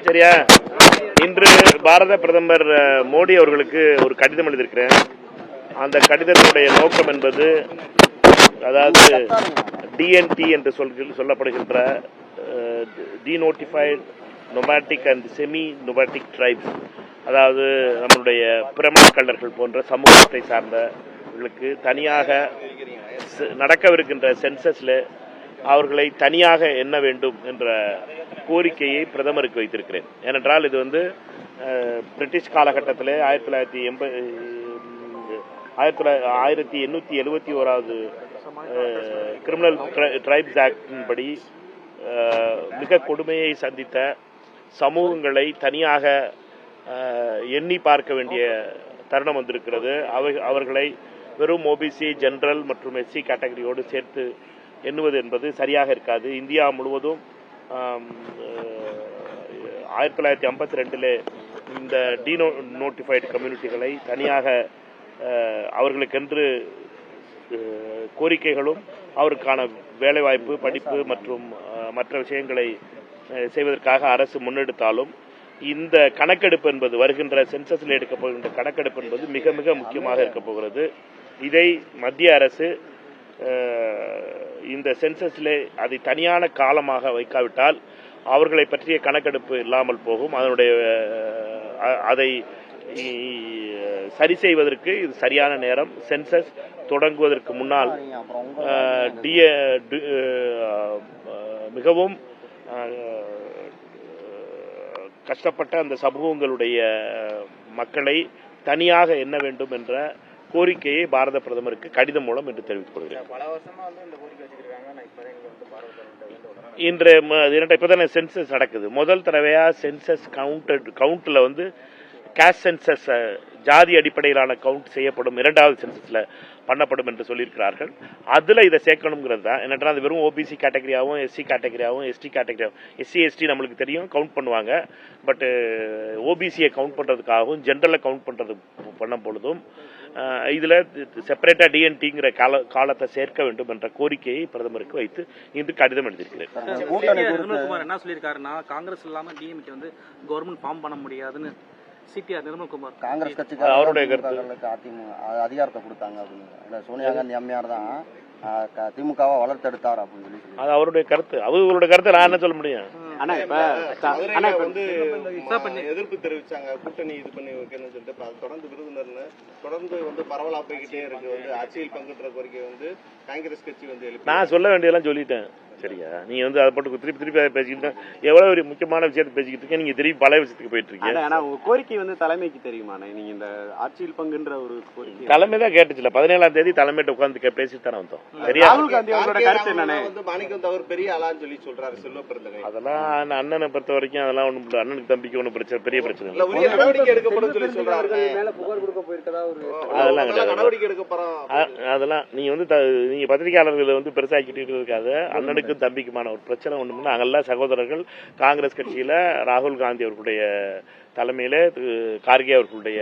சரியா? இன்று பாரத பிரதமர் மோடி அவர்களுக்கு ஒரு கடிதம் எழுதியிருக்கிறேன். அந்த கடிதத்தினுடைய நோக்கம் என்பது, அதாவது டிஎன்டி என்று சொல்லப்படுகின்ற டீநோட்டிஃபைட் நொமாட்டிக் அண்ட் செமி நொமாட்டிக் ட்ரைப்ஸ், அதாவது நம்மளுடைய பிரமண கள்ளர்கள் போன்ற சமூகத்தை சார்ந்தவர்களுக்கு தனியாக நடக்கவிருக்கின்ற சென்சஸில் அவர்களை தனியாக எண்ண வேண்டும் என்ற கோரிக்கையை பிரதமருக்கு வைத்திருக்கிறேன். ஏனென்றால் இது பிரிட்டிஷ் காலகட்டத்தில் 1871 கிரிமினல் ட்ரைப்ஸ் ஆக்டின் படி மிக கொடுமையை சந்தித்த சமூகங்களை தனியாக எண்ணி பார்க்க வேண்டிய தருணம் வந்திருக்கிறது. அவர்களை வெறும் ஓபிசி, ஜெனரல் மற்றும் எஸ்சி கேட்டகரியோடு சேர்த்து எண்ணுவது என்பது சரியாக இருக்காது. இந்தியா முழுவதும் 1952 இந்த டீநோட்டிஃபைடு கம்யூனிட்டிகளை தனியாக அவர்களுக்கென்று கோரிக்கைகளும் அவருக்கான வேலைவாய்ப்பு, படிப்பு மற்றும் மற்ற விஷயங்களை செய்வதற்காக அரசு முன்னெடுத்தாலும், இந்த கணக்கெடுப்பு என்பது, வருகின்ற சென்சஸில் எடுக்கப் போகின்ற கணக்கெடுப்பு என்பது மிக மிக முக்கியமாக இருக்க போகிறது. இதை மத்திய அரசு இந்த சென்சஸில் அதை தனியான காலமாக வைக்காவிட்டால் அவர்களை பற்றிய கணக்கெடுப்பு இல்லாமல் போகும். அதை சரி செய்வதற்கு இது சரியான நேரம். சென்சஸ் தொடங்குவதற்கு முன்னால் மிகவும் கஷ்டப்பட்ட அந்த சமூகங்களுடைய மக்களை தனியாக எண்ண வேண்டும் என்ற கோரிக்கையை பாரத பிரதமருக்கு கடிதம் மூலம் என்று தெரிவித்துக் கொள்கிறேன். இன்று இப்பதானே சென்சஸ் நடக்குது. முதல் தடவையா சென்சஸ் கவுண்ட்ல கேஸ்ட் சென்சஸ், ஜாதி அடிப்படையிலான கவுண்ட் செய்யப்படும். இரண்டாவது சென்சஸ்ல பண்ணப்படும் என்று சொல்லியிருக்கிறார்கள். அதுல இதை சேர்க்கணுங்கிறது தான். என்னென்னா அது வெறும் ஓபிசி கேட்டகரியாகவும், எஸ்சி கேட்டகரியாகவும், எஸ்டி கேட்டகரியாகவும், எஸ்சி நம்மளுக்கு தெரியும் கவுண்ட் பண்ணுவாங்க. பட் ஓபிசியை கவுண்ட் பண்றதுக்காகவும் ஜென்ரலை கவுண்ட் பண்ணும் பொழுதும் இதுல செப்பரேட்டா டிஎன்டிங்கிற காலத்தை சேர்க்க வேண்டும் என்ற கோரிக்கையை பிரதமருக்கு வைத்து இன்று கடிதம் எழுதியிருக்கிறேன். என்ன சொல்லியிருக்காருன்னா, காங்கிரஸ் இல்லாம டிஎம்கே கவர்மெண்ட் ஃபார்ம் பண்ண முடியாதுன்னு சிடிஆர் நிர்மல்குமார், காங்கிரஸ் கட்சிக்கு அவருடைய அதிகாரத்தை கொடுத்தாங்க அப்படின்னு. சோனியா காந்தி அம்மையார் தான் திமுகவை வளர்த்தெடுத்தார் அப்படின்னு சொல்லி அது அவருடைய கருத்து. அவர்களுடைய கருத்தை நான் என்ன சொல்ல முடியும்? எதிர்ப்பு தெரிவிச்சாங்க, கூட்டணி இது பண்ணி வைக்கணும்னு சொல்லிட்டு தொடர்ந்து விருதுநர்னு தொடர்ந்து பரவலா போய்கிட்டே இருக்கு. ஆட்சியில் பங்குற கோரிக்கை காங்கிரஸ் கட்சி நான் சொல்ல வேண்டியதெல்லாம் சொல்லிட்டேன். சரியா? நீங்க அதை போட்டு திருப்பி பேசிக்கிட்டு எவ்வளவு ஒரு முக்கியமான விஷயத்தை பேசிக்கிட்டு இருக்கீங்க. நீங்க திருப்பி பழைய விஷயத்துக்கு போயிட்டு இருக்கீங்க. உங்க கோரிக்கை தலைமைக்கு தெரியுமா? நீங்க இந்த ஆட்சியில் பங்குன்ற ஒரு கோரிக்கை தலைமை தான் கேட்டுச்சுல. 17ஆம் தேதி தலைமையிட்ட உட்கார்ந்து பேசிட்டு தானே வந்தோம். சரியா? ராகுல் காந்தி அவரோட கருத்து என்ன? மாணிக்கம் அவர் பெரிய ஆளான்னு சொல்லி சொல்றாரு செல்வ பிறந்தகை. அதெல்லாம் அண்ணனை பொறுத்த வரைக்கும் அதெல்லாம் ஒண்ணும் இல்லை. அண்ணனுக்கு தம்பிக்கு ஒன்றும் பிரச்சனை, பெரிய பிரச்சனை இல்லை. நடவடிக்கை எடுக்கப்படும் சொல்லி சொல்றாரு. அதெல்லாம் நடவடிக்கை எடுக்கப்படும். அதெல்லாம் நீங்க பத்திரிகையாளர்கள் பெருசாக்கிட்டு இருக்காது. அண்ணனுக்கும் தம்பிக்குமான ஒரு பிரச்சனை ஒண்ணுன்னா, நாங்கெல்லாம் சகோதரர்கள். காங்கிரஸ் கட்சியில ராகுல் காந்தி அவர்களுடைய தலைமையில கார்கே அவர்களுடைய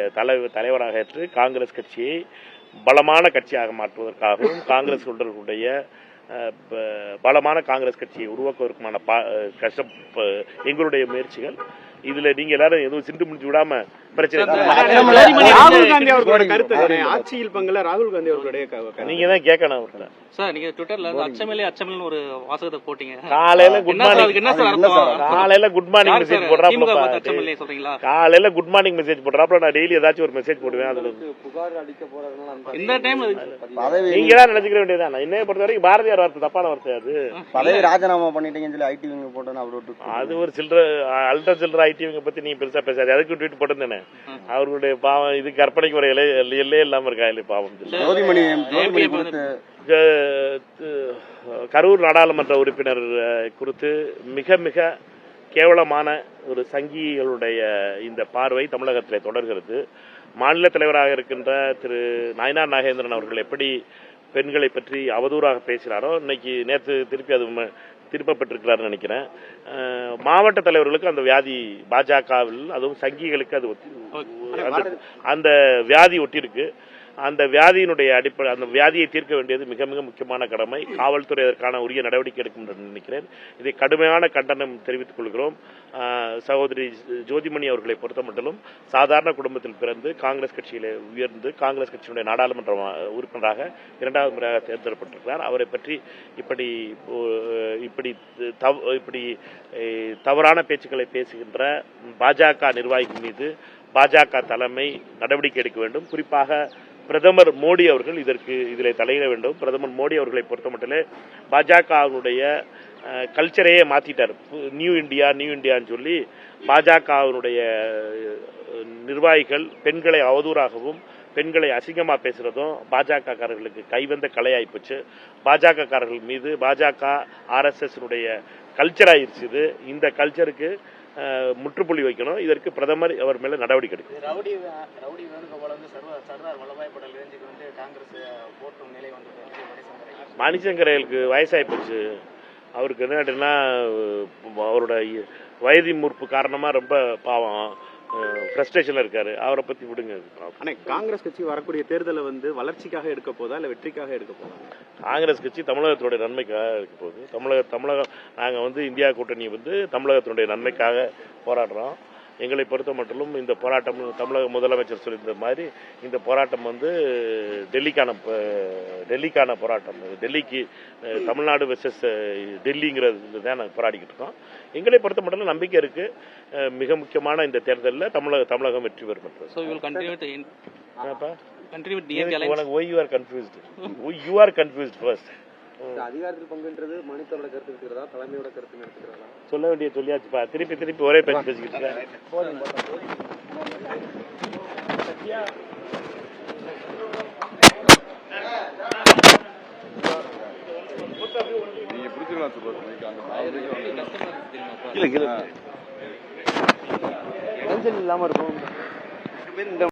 தலைவராக ஏற்று காங்கிரஸ் கட்சியை பலமான கட்சியாக மாற்றுவதற்காகவும், காங்கிரஸ் தொண்டர்களுடைய பலமான காங்கிரஸ் கட்சியை உருவாக்குவதற்குமான எங்களுடைய முயற்சிகள். இதுல நீங்க எல்லாரும் எதுவும் சிண்டு முடிச்சு விடாம பிரச்சனை. ராகுல் காந்தி அவர்களோட கருத்து ஆட்சியில் பங்குல ராகுல் காந்தி அவர்களுடைய நீங்க தான் கேட்கணும் அவர்களை. சார், நீங்க ட்விட்டர்ல அச்சமில்லை ஒரு வாசகத்தை போட்டீங்க. காலையில குட் மார்னிங் மெசேஜ் போடுறாப்ல. காலையில குட் மார்னிங் மெசேஜ் போடுறாப்ல. நான் டெய்லி ஏதாச்சும் ஒரு மெசேஜ் போடுவேன். அதுல புகார் அடிக்க போறாங்க. இந்த டைம் நீங்க தான் நினைச்சுக்க வேண்டியதான். என்னைய பொறுத்த வரைக்கும் பாரதியார் வார்த்தை தப்பான வார்த்தை. அது பதவி ராஜினாமா பண்ணிட்டீங்கன்னு சொல்லி ஐடி போட்டோன்னு அது ஒரு அல்ட்ரா சில்லற ஐடிவிங்க பத்தி நீங்க பெருசா பேசாது. அதுக்கு ட்வீட் போட்டிருந்தேனே. அவர்களுடைய பாவம் இது கற்பனைக்கு ஒரு எல்லையே இல்லாம இருக்கா இல்லை பாவம். கரூர் நாடாளுமன்ற உறுப்பினர் குறித்து மிக மிக கேவலமான ஒரு சங்கிகளுடைய இந்த பார்வை தமிழகத்திலே தொடர்கிறது. மாநில தலைவராக இருக்கின்ற திரு நயினார் நாகேந்திரன் அவர்கள் எப்படி பெண்களை பற்றி அவதூறாக பேசினாரோ, நேற்று திருப்பி அது திருப்பப்பட்டிருக்கிறார் நினைக்கிறேன். மாவட்ட தலைவர்களுக்கு அந்த வியாதி பாஜகவில், அதுவும் சங்கிகளுக்கு அது அந்த வியாதி ஒட்டியிருக்கு. அந்த வியாதியினுடைய அடிப்படை அந்த வியாதியை தீர்க்க வேண்டியது மிக மிக முக்கியமான கடமை. காவல்துறை அதற்கான உரிய நடவடிக்கை எடுக்கும் என்று நினைக்கிறேன். இதை கடுமையான கண்டனம் தெரிவித்துக் கொள்கிறோம். சகோதரி ஜோதிமணி அவர்களை பொறுத்தமட்டிலும் சாதாரண குடும்பத்தில் பிறந்து காங்கிரஸ் கட்சியிலே உயர்ந்து காங்கிரஸ் கட்சியினுடைய நாடாளுமன்ற உறுப்பினராக 2வது முறையாக தேர்ந்தெடுக்கப்பட்டிருக்கிறார். அவரை பற்றி இப்படி தவறான பேச்சுக்களை பேசுகின்ற பாஜக நிர்வாகிகள் மீது பாஜக தலைமை நடவடிக்கை எடுக்க வேண்டும். குறிப்பாக பிரதமர் மோடி அவர்கள் இதில் தலையிட வேண்டும். பிரதமர் மோடி அவர்களை பொறுத்தமட்டிலே பாஜகவுடைய கல்ச்சரையே மாத்திட்டார். நியூ இந்தியான்னு சொல்லி பாஜகவினுடைய நிர்வாகிகள் பெண்களை அவதூறாகவும் பெண்களை அசிங்கமா பேசுறதும் பாஜக காரர்களுக்கு கைவந்த கலையாயிப்போச்சு. பாஜக காரர்கள் மீது பாஜக RSS கல்ச்சர் ஆயிடுச்சு. இந்த கல்ச்சருக்கு முற்றுப்புள்ளி வைக்கணும். இதற்கு பிரதமர் அவர் மேல நடவடிக்கை எடுக்கணும். ரவுடி வேணுகோபால் வந்து சர்தார் வல்லபாய் பட்டேல் ரேஞ்சுக்கு வந்து காங்கிரஸ் போற்றும் நிலை வந்தது. மணிசங்கரையலுக்கு வயசாகி போச்சு. அவருக்கு என்னன்னா அவரோட வயது மூர்ப்பு காரணமா ரொம்ப பாவம் ஃப்ரஸ்ட்ரேஷன்ல இருக்காரு. அவரை பத்தி விடுங்க. ஆனா காங்கிரஸ் கட்சி வரக்கூடிய தேர்தலை வந்து வளர்ச்சிக்காக எடுக்க போதா இல்ல வெற்றிக்காக எடுக்க போதா? காங்கிரஸ் கட்சி தமிழகத்தினுடைய நன்மைக்காக இருக்க போகுது. தமிழகம் நாங்கள் வந்து இந்தியா கூட்டணி வந்து தமிழகத்தினுடைய நன்மைக்காக போராடுறோம். எங்களை பொறுத்த மட்டும் இந்த போராட்டம் தமிழக முதலமைச்சர் சொல்லியிருந்த மாதிரி இந்த போராட்டம் வந்து டெல்லிக்கான போராட்டம். டெல்லிக்கு தமிழ்நாடு வெர்சஸ் டெல்லிங்கிறது தான் நாங்கள் போராடிக்கிட்டு இருக்கோம். எங்களை பொறுத்த மட்டும் நம்பிக்கை இருக்கு. மிக முக்கியமான இந்த தேர்தலில் தமிழகம் வெற்றி பெறும். அதிகாரத்தில் பங்குன்றது மணித்தரோட கருத்து இருக்கிறதா தலைமையோட கருத்து எடுத்துக்கிறதா? சொல்ல வேண்டிய சொல்லியாச்சுப்பா. திருப்பி ஒரே பேச்சு பேசிக்கிட்டு இல்லாம இருக்கும்.